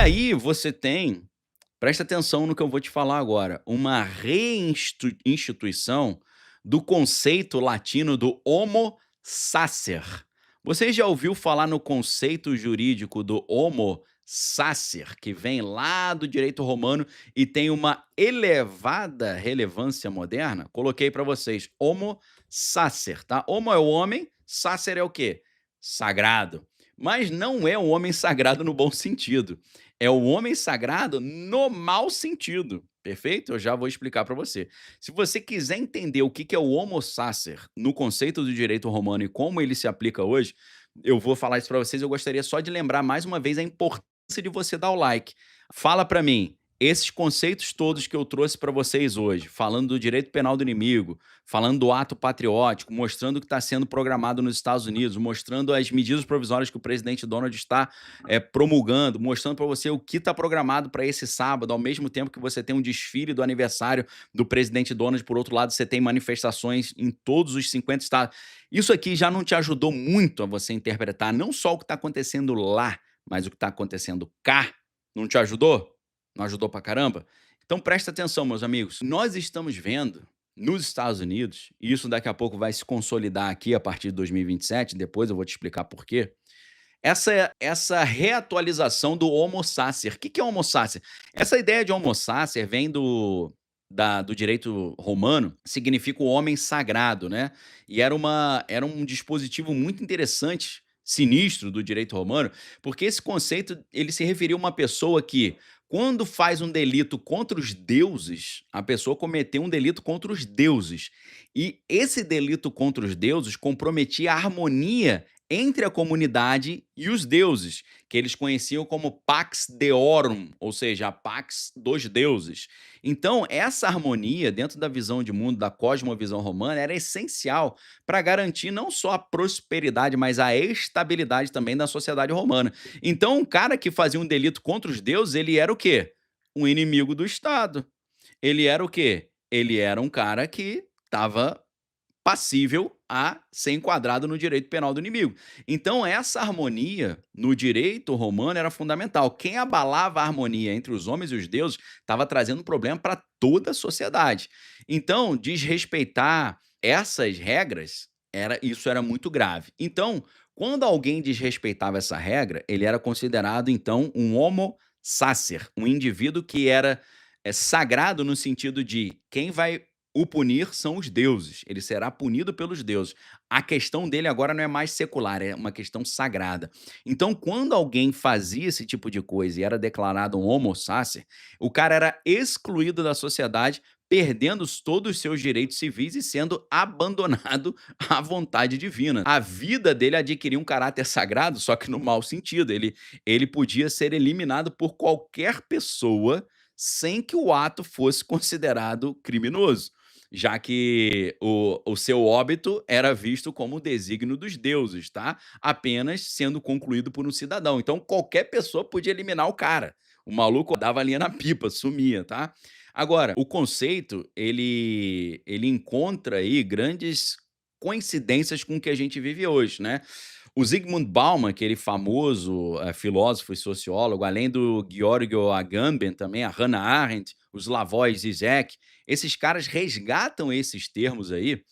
aí você tem, presta atenção no que eu vou te falar agora, uma instituição do conceito latino do homo sacer. Você já ouviu falar no conceito jurídico do homo sacer, que vem lá do direito romano e tem uma elevada relevância moderna? Coloquei para vocês, homo sacer, tá? Homo é o homem, sacer é o quê? Sagrado. Mas não é um homem sagrado no bom sentido. É o homem sagrado no mau sentido, perfeito? Eu já vou explicar para você. Se você quiser entender o que que é o homo sacer no conceito do direito romano e como ele se aplica hoje, eu vou falar isso para vocês. Eu gostaria só de lembrar mais uma vez a importância de você dar o like. Fala para mim, esses conceitos todos que eu trouxe para vocês hoje, falando do direito penal do inimigo, falando do ato patriótico, mostrando o que está sendo programado nos Estados Unidos, mostrando as medidas provisórias que o presidente Donald está promulgando, mostrando para você o que está programado para esse sábado, ao mesmo tempo que você tem um desfile do aniversário do presidente Donald, por outro lado, você tem manifestações em todos os 50 estados. Isso aqui já não te ajudou muito a você interpretar não só o que está acontecendo lá, mas o que está acontecendo cá? Não te ajudou? Não ajudou pra caramba? Então presta atenção, meus amigos. Nós estamos vendo nos Estados Unidos, e isso daqui a pouco vai se consolidar aqui a partir de 2027, depois eu vou te explicar por quê, essa reatualização do homo sacer. O que que é homo sacer? Essa ideia de homo sacer vem do direito romano, significa o homem sagrado, né? E era um dispositivo muito interessante, sinistro do direito romano, porque esse conceito ele se referia a uma pessoa que, quando faz um delito contra os deuses, a pessoa cometeu um delito contra os deuses. E esse delito contra os deuses comprometia a harmonia entre a comunidade e os deuses, que eles conheciam como Pax Deorum, ou seja, a Pax dos deuses. Então, essa harmonia, dentro da visão de mundo, da cosmovisão romana, era essencial para garantir não só a prosperidade, mas a estabilidade também da sociedade romana. Então, um cara que fazia um delito contra os deuses, ele era o quê? Um inimigo do Estado. Ele era o quê? Ele era um cara que estava passível a ser enquadrado no direito penal do inimigo. Então, essa harmonia no direito romano era fundamental. Quem abalava a harmonia entre os homens e os deuses estava trazendo um problema para toda a sociedade. Então, desrespeitar essas regras, isso era muito grave. Então, quando alguém desrespeitava essa regra, ele era considerado, então, um homo sacer, um indivíduo que era sagrado no sentido de quem vai o punir são os deuses, ele será punido pelos deuses. A questão dele agora não é mais secular, é uma questão sagrada. Então, quando alguém fazia esse tipo de coisa e era declarado um homo sacer, o cara era excluído da sociedade, perdendo todos os seus direitos civis e sendo abandonado à vontade divina. A vida dele adquiria um caráter sagrado, só que no mau sentido. Ele podia ser eliminado por qualquer pessoa sem que o ato fosse considerado criminoso, já que o seu óbito era visto como o desígnio dos deuses, tá? Apenas sendo concluído por um cidadão. Então, qualquer pessoa podia eliminar o cara. O maluco dava a linha na pipa, sumia, tá? Agora, o conceito, ele encontra aí grandes coincidências com o que a gente vive hoje, né? O Zygmunt Bauman, aquele famoso filósofo e sociólogo, além do Georg Agamben, também a Hannah Arendt, os Slavoj Zizek, esses caras resgatam esses termos aí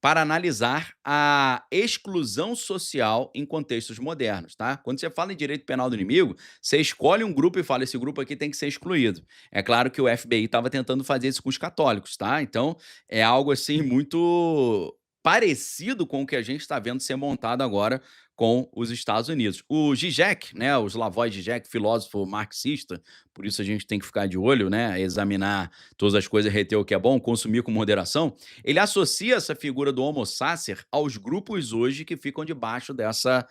para analisar a exclusão social em contextos modernos, tá? Quando você fala em direito penal do inimigo, você escolhe um grupo e fala, esse grupo aqui tem que ser excluído. É claro que o FBI estava tentando fazer isso com os católicos, tá? Então, é algo assim muito parecido com o que a gente está vendo ser montado agora com os Estados Unidos. O Zizek, né, o Slavoj Zizek, filósofo marxista, por isso a gente tem que ficar de olho, né, examinar todas as coisas, reter o que é bom, consumir com moderação. Ele associa essa figura do homo sacer aos grupos hoje que ficam debaixo dessa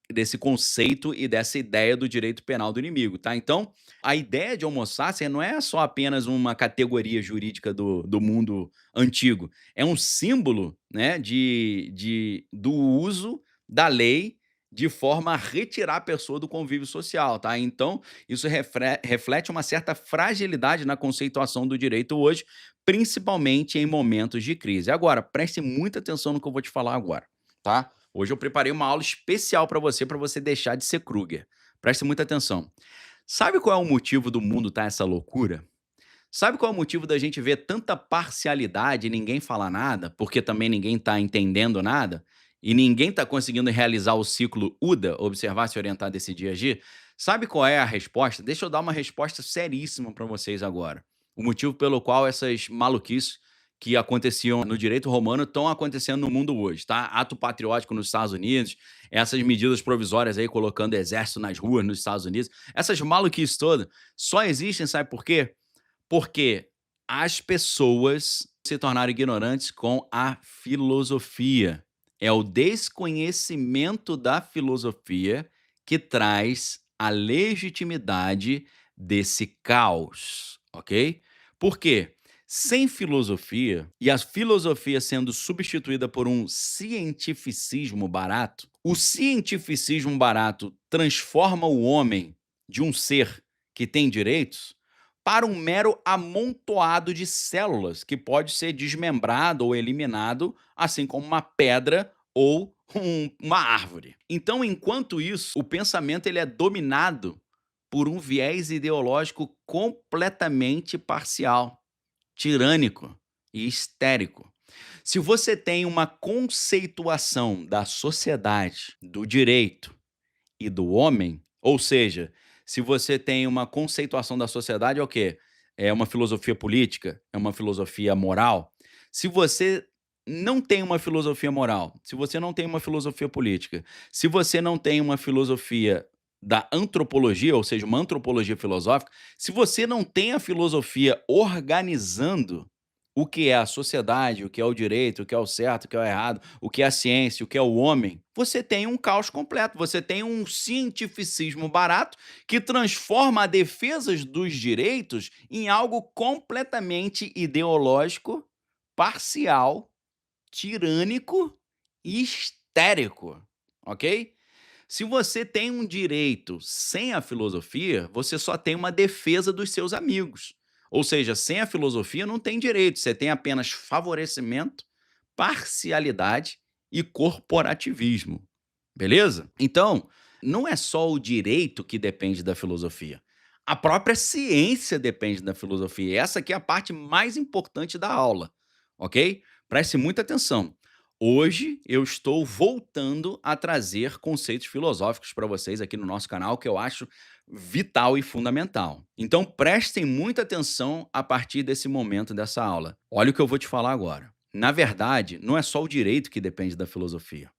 desse conceito e dessa ideia do direito penal do inimigo, tá? Então, a ideia de homo sacer não é só apenas uma categoria jurídica do mundo antigo, é um símbolo, né, do uso da lei de forma a retirar a pessoa do convívio social, tá? Então, isso reflete uma certa fragilidade na conceituação do direito hoje, principalmente em momentos de crise. Agora, preste muita atenção no que eu vou te falar agora, tá? Hoje eu preparei uma aula especial para você deixar de ser Kruger. Preste muita atenção. Sabe qual é o motivo do mundo estar essa loucura? Sabe qual é o motivo da gente ver tanta parcialidade e ninguém falar nada? Porque também ninguém está entendendo nada? E ninguém está conseguindo realizar o ciclo UDA, observar, se orientar, decidir, agir? Sabe qual é a resposta? Deixa eu dar uma resposta seríssima para vocês agora. O motivo pelo qual essas maluquices que aconteciam no direito romano estão acontecendo no mundo hoje, tá? Ato patriótico nos Estados Unidos, essas medidas provisórias aí colocando exército nas ruas nos Estados Unidos, essas maluquices todas só existem, sabe por quê? Porque as pessoas se tornaram ignorantes com a filosofia. É o desconhecimento da filosofia que traz a legitimidade desse caos, ok? Por quê? Sem filosofia, e a filosofia sendo substituída por um cientificismo barato, o cientificismo barato transforma o homem de um ser que tem direitos para um mero amontoado de células que pode ser desmembrado ou eliminado, assim como uma pedra ou uma árvore. Então, enquanto isso, o pensamento ele é dominado por um viés ideológico completamente parcial, tirânico e histérico. Se você tem uma conceituação da sociedade, do direito e do homem, ou seja, se você tem uma conceituação da sociedade, é o quê? É uma filosofia política? É uma filosofia moral? Se você não tem uma filosofia moral, se você não tem uma filosofia política, se você não tem uma filosofia da antropologia, ou seja, uma antropologia filosófica, se você não tem a filosofia organizando o que é a sociedade, o que é o direito, o que é o certo, o que é o errado, o que é a ciência, o que é o homem, você tem um caos completo, você tem um cientificismo barato que transforma a defesa dos direitos em algo completamente ideológico, parcial, tirânico e histérico, ok? Se você tem um direito sem a filosofia, você só tem uma defesa dos seus amigos. Ou seja, sem a filosofia não tem direito, você tem apenas favorecimento, parcialidade e corporativismo. Beleza? Então, não é só o direito que depende da filosofia. A própria ciência depende da filosofia. E essa aqui é a parte mais importante da aula, ok? Preste muita atenção. Hoje eu estou voltando a trazer conceitos filosóficos para vocês aqui no nosso canal que eu acho vital e fundamental. Então prestem muita atenção a partir desse momento dessa aula. Olha o que eu vou te falar agora. Na verdade, não é só o direito que depende da filosofia.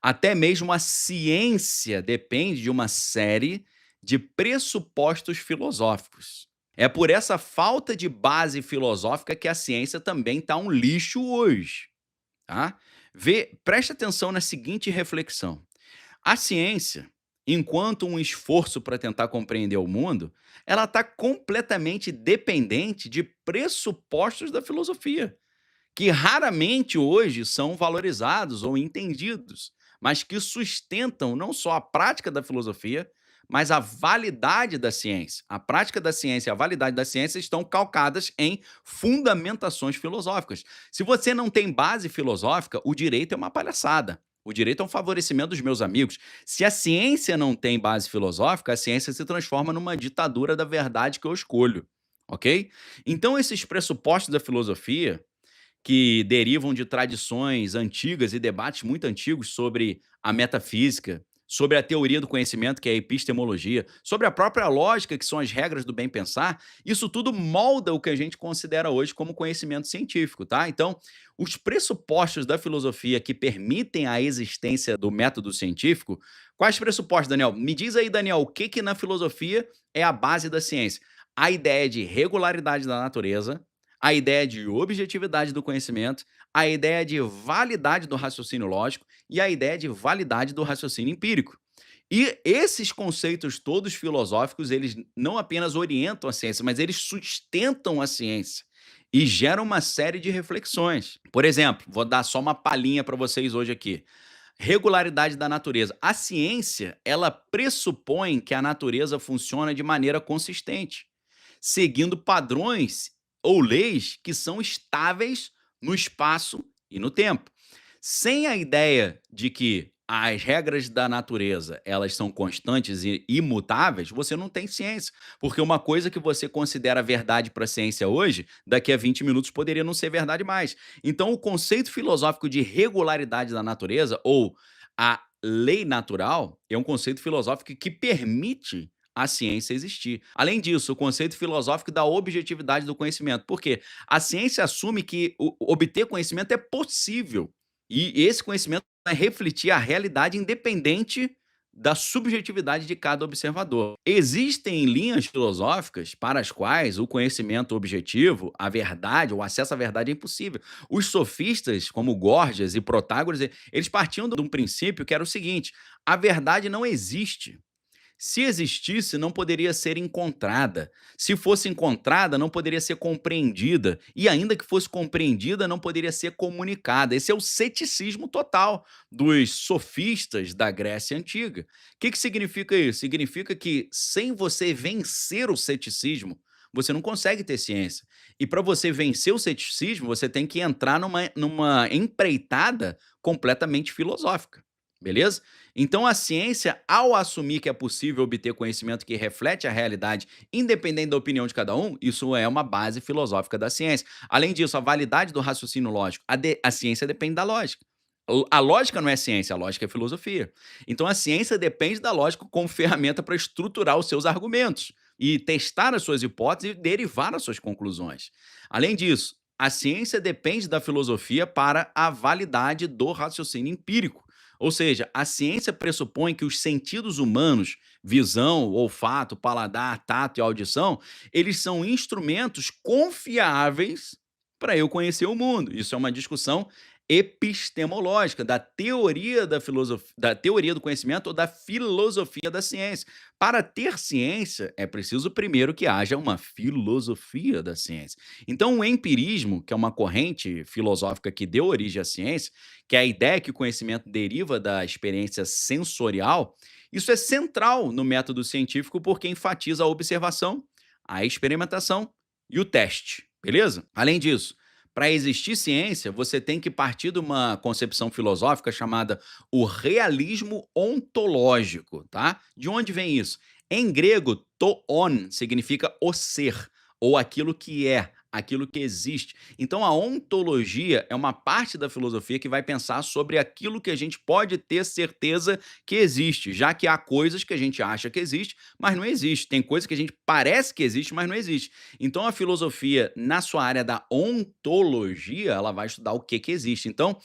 Até mesmo a ciência depende de uma série de pressupostos filosóficos. É por essa falta de base filosófica que a ciência também está um lixo hoje, tá? Preste atenção na seguinte reflexão. A ciência, enquanto um esforço para tentar compreender o mundo, ela está completamente dependente de pressupostos da filosofia que raramente hoje são valorizados ou entendidos, mas que sustentam não só a prática da filosofia, mas a validade da ciência. A prática da ciência e a validade da ciência estão calcadas em fundamentações filosóficas. Se você não tem base filosófica, o direito é uma palhaçada. O direito é um favorecimento dos meus amigos. Se a ciência não tem base filosófica, a ciência se transforma numa ditadura da verdade que eu escolho, ok? Então, esses pressupostos da filosofia que derivam de tradições antigas e debates muito antigos sobre a metafísica, sobre a teoria do conhecimento, que é a epistemologia, sobre a própria lógica, que são as regras do bem pensar, isso tudo molda o que a gente considera hoje como conhecimento científico, tá? Então, os pressupostos da filosofia que permitem a existência do método científico, quais pressupostos, Daniel? Me diz aí, Daniel, o que que na filosofia é a base da ciência? A ideia de regularidade da natureza, a ideia de objetividade do conhecimento, a ideia de validade do raciocínio lógico e a ideia de validade do raciocínio empírico. E esses conceitos todos filosóficos, eles não apenas orientam a ciência, mas eles sustentam a ciência e geram uma série de reflexões. Por exemplo, vou dar só uma palhinha para vocês hoje aqui. Regularidade da natureza. A ciência, ela pressupõe que a natureza funciona de maneira consistente, seguindo padrões ou leis que são estáveis no espaço e no tempo. Sem a ideia de que as regras da natureza, elas são constantes e imutáveis, você não tem ciência, porque uma coisa que você considera verdade para a ciência hoje, daqui a 20 minutos poderia não ser verdade mais. Então o conceito filosófico de regularidade da natureza ou a lei natural é um conceito filosófico que permite a ciência existir. Além disso, o conceito filosófico da objetividade do conhecimento. Por quê? A ciência assume que obter conhecimento é possível. E esse conhecimento vai refletir a realidade independente da subjetividade de cada observador. Existem linhas filosóficas para as quais o conhecimento objetivo, a verdade, o acesso à verdade é impossível. Os sofistas, como Górgias e Protágoras, eles partiam de um princípio que era o seguinte: a verdade não existe. Se existisse, não poderia ser encontrada. Se fosse encontrada, não poderia ser compreendida. E ainda que fosse compreendida, não poderia ser comunicada. Esse é o ceticismo total dos sofistas da Grécia Antiga. O que significa isso? Significa que sem você vencer o ceticismo, você não consegue ter ciência. E para você vencer o ceticismo, você tem que entrar numa empreitada completamente filosófica. Beleza? Então, a ciência, ao assumir que é possível obter conhecimento que reflete a realidade, independente da opinião de cada um, isso é uma base filosófica da ciência. Além disso, a validade do raciocínio lógico. A ciência depende da lógica. A lógica não é ciência, a lógica é filosofia. Então, a ciência depende da lógica como ferramenta para estruturar os seus argumentos e testar as suas hipóteses e derivar as suas conclusões. Além disso, a ciência depende da filosofia para a validade do raciocínio empírico. Ou seja, a ciência pressupõe que os sentidos humanos, visão, olfato, paladar, tato e audição, eles são instrumentos confiáveis para eu conhecer o mundo. Isso é uma discussão epistemológica da teoria da filosofia, da teoria do conhecimento ou da filosofia da ciência. Para ter ciência, é preciso primeiro que haja uma filosofia da ciência. Então, o empirismo, que é uma corrente filosófica que deu origem à ciência, que é a ideia que o conhecimento deriva da experiência sensorial, isso é central no método científico porque enfatiza a observação, a experimentação e o teste, beleza? Além disso, para existir ciência, você tem que partir de uma concepção filosófica chamada o realismo ontológico, tá? De onde vem isso? Em grego, toon significa o ser, ou aquilo que é, aquilo que existe. Então, a ontologia é uma parte da filosofia que vai pensar sobre aquilo que a gente pode ter certeza que existe, já que há coisas que a gente acha que existe, mas não existe. Tem coisas que a gente parece que existe, mas não existe. Então, a filosofia, na sua área da ontologia, ela vai estudar o que existe. Então,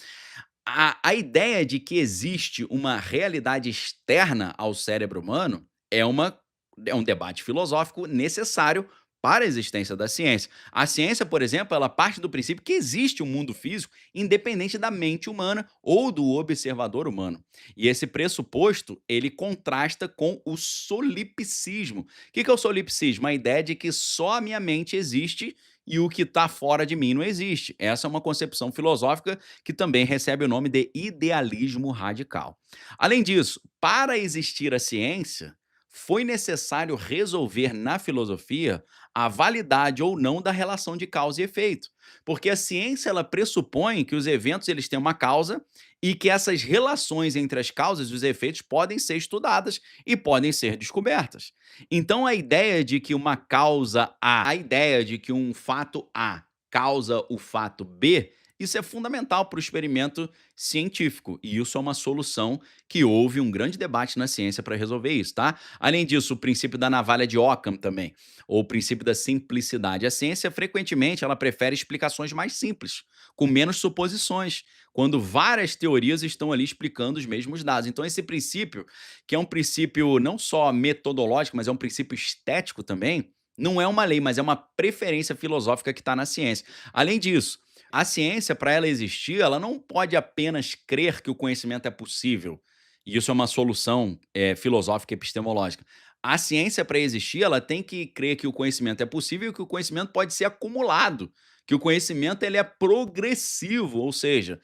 a ideia de que existe uma realidade externa ao cérebro humano é um debate filosófico necessário para a existência da ciência. A ciência, por exemplo, ela parte do princípio que existe um mundo físico independente da mente humana ou do observador humano. E esse pressuposto, ele contrasta com o solipsismo. O que é o solipsismo? A ideia de que só a minha mente existe e o que está fora de mim não existe. Essa é uma concepção filosófica que também recebe o nome de idealismo radical. Além disso, para existir a ciência, foi necessário resolver na filosofia a validade ou não da relação de causa e efeito. Porque a ciência ela pressupõe que os eventos eles têm uma causa e que essas relações entre as causas e os efeitos podem ser estudadas e podem ser descobertas. Então a ideia de que uma causa A, a ideia de que um fato A causa o fato B, isso é fundamental para o experimento científico. E isso é uma solução que houve um grande debate na ciência para resolver isso, tá? Além disso, o princípio da navalha de Ockham também, ou o princípio da simplicidade. A ciência, frequentemente, ela prefere explicações mais simples, com menos suposições, quando várias teorias estão ali explicando os mesmos dados. Então, esse princípio, que é um princípio não só metodológico, mas é um princípio estético também, não é uma lei, mas é uma preferência filosófica que está na ciência. Além disso, a ciência, para ela existir, ela não pode apenas crer que o conhecimento é possível. E isso é uma solução filosófica e epistemológica. A ciência, para existir, ela tem que crer que o conhecimento é possível e que o conhecimento pode ser acumulado, que o conhecimento ele é progressivo, ou seja,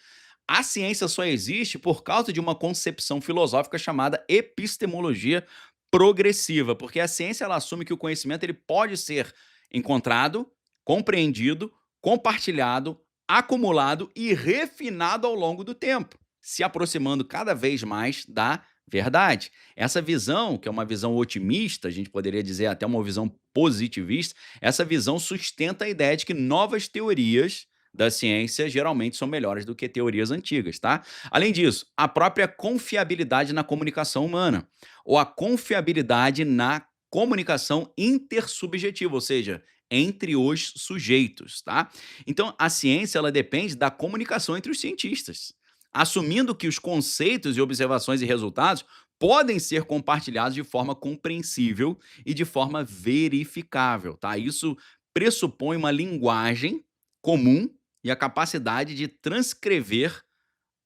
a ciência só existe por causa de uma concepção filosófica chamada epistemologia progressiva, porque a ciência ela assume que o conhecimento ele pode ser encontrado, compreendido, compartilhado, acumulado e refinado ao longo do tempo. se aproximando cada vez mais da verdade. Essa visão, que é uma visão otimista, a gente poderia dizer até uma visão positivista, essa visão sustenta a ideia de que novas teorias da ciência geralmente são melhores do que teorias antigas, tá? Além disso, a própria confiabilidade na comunicação humana, ou a confiabilidade na comunicação intersubjetiva, ou seja, entre os sujeitos, tá? Então, a ciência ela depende da comunicação entre os cientistas, assumindo que os conceitos e observações e resultados podem ser compartilhados de forma compreensível e de forma verificável, tá? Isso pressupõe uma linguagem comum e a capacidade de transcrever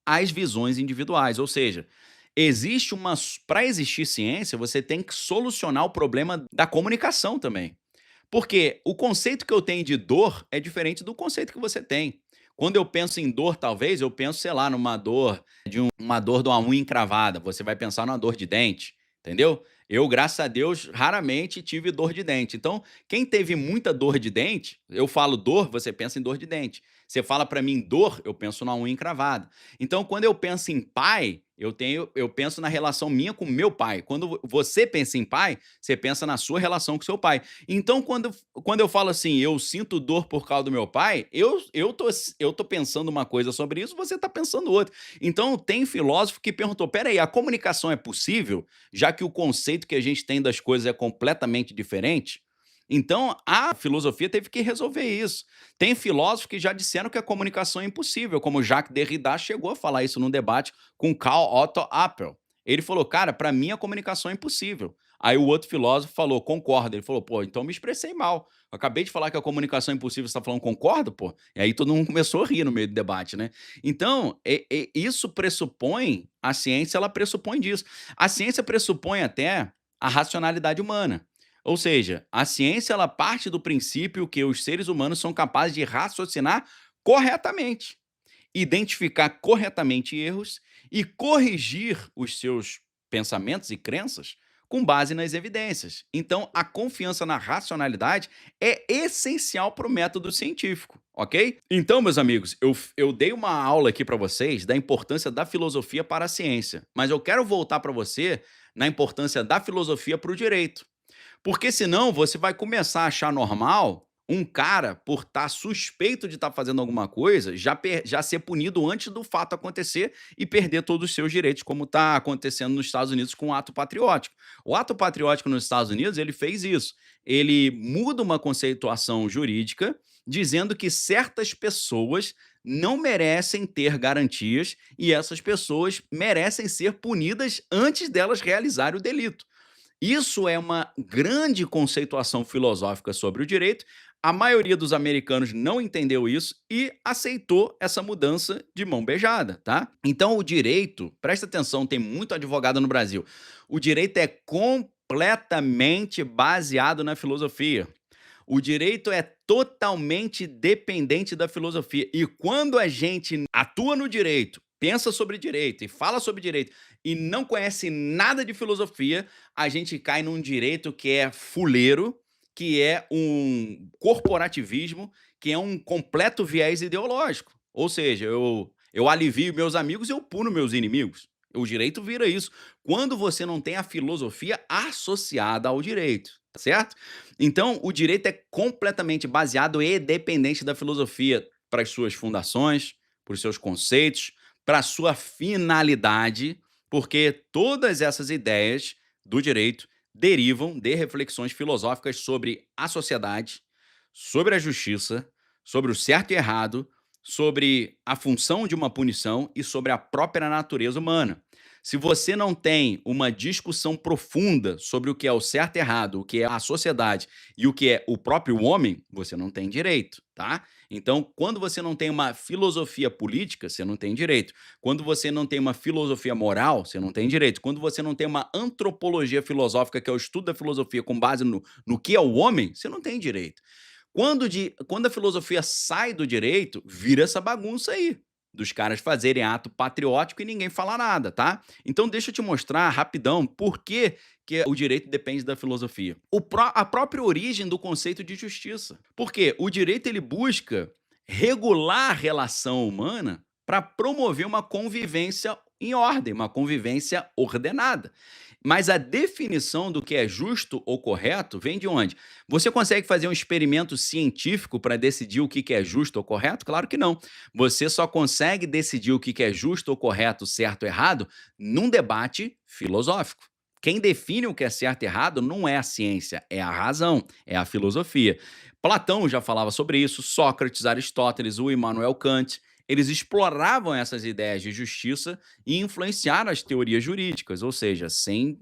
as visões individuais, ou seja, existe uma para existir ciência, você tem que solucionar o problema da comunicação também. Porque o conceito que eu tenho de dor é diferente do conceito que você tem. Quando eu penso em dor, talvez, eu penso, sei lá, numa dor uma dor de uma unha encravada, você vai pensar numa dor de dente, entendeu? Eu, graças a Deus, raramente tive dor de dente. Então, quem teve muita dor de dente, eu falo dor, você pensa em dor de dente. Você fala pra mim dor, eu penso numa unha encravada. Então, quando eu penso em pai, eu penso na relação minha com meu pai. Quando você pensa em pai, você pensa na sua relação com seu pai. Então, quando eu falo assim, eu sinto dor por causa do meu pai, eu tô pensando uma coisa sobre isso, você tá pensando outra. Então, tem filósofo que perguntou: peraí, a comunicação é possível, já que o conceito que a gente tem das coisas é completamente diferente? Então, a filosofia teve que resolver isso. Tem filósofos que já disseram que a comunicação é impossível, como Jacques Derrida chegou a falar isso num debate com Karl Otto Appel. Ele falou, cara, para mim a comunicação é impossível. Aí o outro filósofo falou, concorda. Ele falou, pô, então me expressei mal. Eu acabei de falar que a comunicação é impossível, você está falando concordo, pô? E aí todo mundo começou a rir no meio do debate, né? Então, isso pressupõe, a ciência, ela pressupõe disso. A ciência pressupõe até a racionalidade humana. Ou seja, a ciência ela parte do princípio que os seres humanos são capazes de raciocinar corretamente, identificar corretamente erros e corrigir os seus pensamentos e crenças com base nas evidências. Então, a confiança na racionalidade é essencial para o método científico, ok? Então, meus amigos, eu dei uma aula aqui para vocês da importância da filosofia para a ciência, mas eu quero voltar para você na importância da filosofia para o direito. Porque senão você vai começar a achar normal um cara, por estar suspeito de estar fazendo alguma coisa, já ser punido antes do fato acontecer e perder todos os seus direitos, como está acontecendo nos Estados Unidos com o ato patriótico. O ato patriótico nos Estados Unidos, ele fez isso. Ele muda uma conceituação jurídica dizendo que certas pessoas não merecem ter garantias e essas pessoas merecem ser punidas antes delas realizarem o delito. Isso é uma grande conceituação filosófica sobre o direito. A maioria dos americanos não entendeu isso e aceitou essa mudança de mão beijada, tá? Então, o direito, presta atenção, tem muito advogado no Brasil. O direito é completamente baseado na filosofia. O direito é totalmente dependente da filosofia. E quando a gente atua no direito, pensa sobre direito e fala sobre direito e não conhece nada de filosofia, a gente cai num direito que é fuleiro, que é um corporativismo, que é um completo viés ideológico. Ou seja, eu alivio meus amigos e eu puno meus inimigos. O direito vira isso. Quando você não tem a filosofia associada ao direito, tá certo? Então, o direito é completamente baseado e dependente da filosofia para as suas fundações, para os seus conceitos, para a sua finalidade, porque todas essas ideias do direito derivam de reflexões filosóficas sobre a sociedade, sobre a justiça, sobre o certo e errado, sobre a função de uma punição e sobre a própria natureza humana. Se você não tem uma discussão profunda sobre o que é o certo e errado, o que é a sociedade e o que é o próprio homem, você não tem direito, tá? Então, quando você não tem uma filosofia política, você não tem direito. Quando você não tem uma filosofia moral, você não tem direito. Quando você não tem uma antropologia filosófica, que é o estudo da filosofia com base no que é o homem, você não tem direito. Quando a filosofia sai do direito, vira essa bagunça aí, dos caras fazerem ato patriótico e ninguém falar nada, tá? Então deixa eu te mostrar rapidão por que o direito depende da filosofia. A própria origem do conceito de justiça. Porque o direito ele busca regular a relação humana para promover uma convivência em ordem, uma convivência ordenada. Mas a definição do que é justo ou correto vem de onde? Você consegue fazer um experimento científico para decidir o que que é justo ou correto? Claro que não. Você só consegue decidir o que que é justo ou correto, certo ou errado, num debate filosófico. Quem define o que é certo e errado não é a ciência, é a razão, é a filosofia. Platão já falava sobre isso, Sócrates, Aristóteles, o Immanuel Kant, eles exploravam essas ideias de justiça e influenciaram as teorias jurídicas, ou seja, sem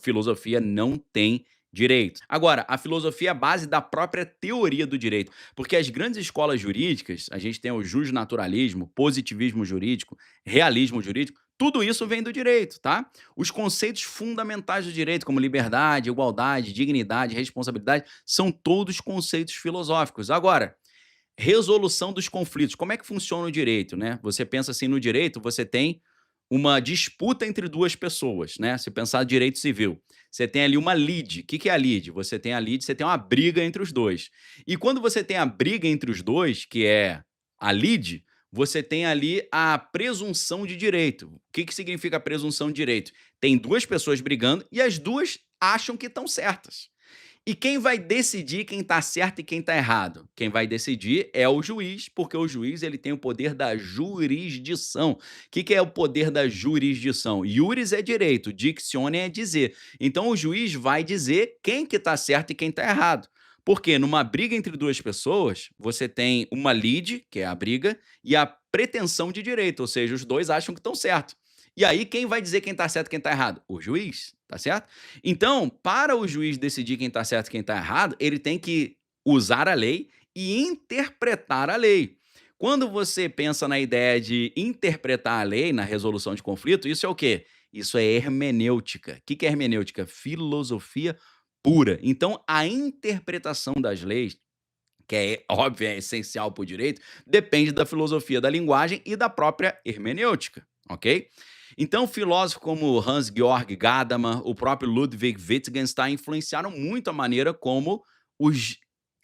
filosofia não tem direito. Agora, a filosofia é a base da própria teoria do direito, porque as grandes escolas jurídicas, a gente tem o justnaturalismo, positivismo jurídico, realismo jurídico, tudo isso vem do direito, tá? Os conceitos fundamentais do direito, como liberdade, igualdade, dignidade, responsabilidade, são todos conceitos filosóficos. Agora, resolução dos conflitos. Como é que funciona o direito, né? Você pensa assim, no direito, você tem uma disputa entre 2 pessoas, né? Se pensar direito civil, você tem ali uma lide. O que que é a lide? Você tem a lide, você tem uma briga entre os 2. E quando você tem a briga entre os 2, que é a lide, você tem ali a presunção de direito. O que que significa a presunção de direito? Tem 2 pessoas brigando e as 2 acham que estão certas. E quem vai decidir quem está certo e quem está errado? Quem vai decidir é o juiz, porque o juiz ele tem o poder da jurisdição. O que que é o poder da jurisdição? Iuris é direito, dictione é dizer. Então o juiz vai dizer quem que está certo e quem está errado. Porque numa briga entre 2 pessoas, você tem uma lide, que é a briga, e a pretensão de direito, ou seja, os 2 acham que estão certo. E aí quem vai dizer quem está certo e quem está errado? O juiz, tá certo? Então, para o juiz decidir quem está certo e quem está errado, ele tem que usar a lei e interpretar a lei. Quando você pensa na ideia de interpretar a lei na resolução de conflito, isso é o quê? Isso é hermenêutica. O que que é hermenêutica? Filosofia pura. Então, a interpretação das leis, que é óbvio, é essencial para o direito, depende da filosofia da linguagem e da própria hermenêutica, ok? Então, filósofos como Hans-Georg Gadamer, o próprio Ludwig Wittgenstein influenciaram muito a maneira como os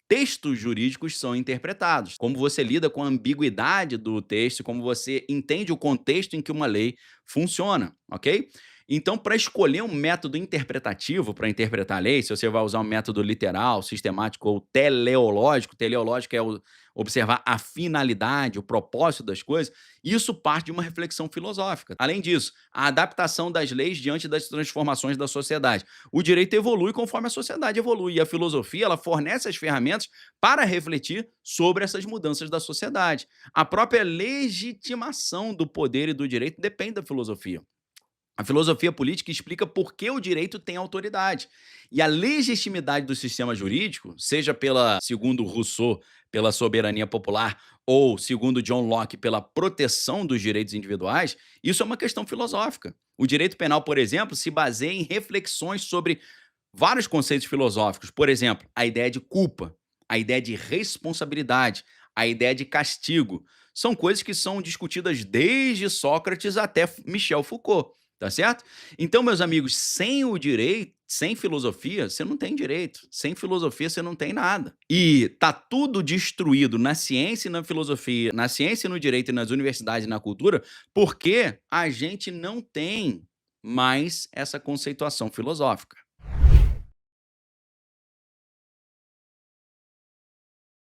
textos jurídicos são interpretados, como você lida com a ambiguidade do texto, como você entende o contexto em que uma lei funciona, ok? Então, para escolher um método interpretativo para interpretar a lei, se você vai usar um método literal, sistemático ou teleológico é observar a finalidade, o propósito das coisas, isso parte de uma reflexão filosófica. Além disso, a adaptação das leis diante das transformações da sociedade. O direito evolui conforme a sociedade evolui, e a filosofia ela fornece as ferramentas para refletir sobre essas mudanças da sociedade. A própria legitimação do poder e do direito depende da filosofia. A filosofia política explica por que o direito tem autoridade. E a legitimidade do sistema jurídico, seja pela, segundo Rousseau, pela soberania popular, ou, segundo John Locke, pela proteção dos direitos individuais, isso é uma questão filosófica. O direito penal, por exemplo, se baseia em reflexões sobre vários conceitos filosóficos. Por exemplo, a ideia de culpa, a ideia de responsabilidade, a ideia de castigo. São coisas que são discutidas desde Sócrates até Michel Foucault. Tá certo? Então, meus amigos, sem o direito, sem filosofia, você não tem direito. Sem filosofia, você não tem nada. E tá tudo destruído na ciência e na filosofia, na ciência e no direito e nas universidades e na cultura, porque a gente não tem mais essa conceituação filosófica.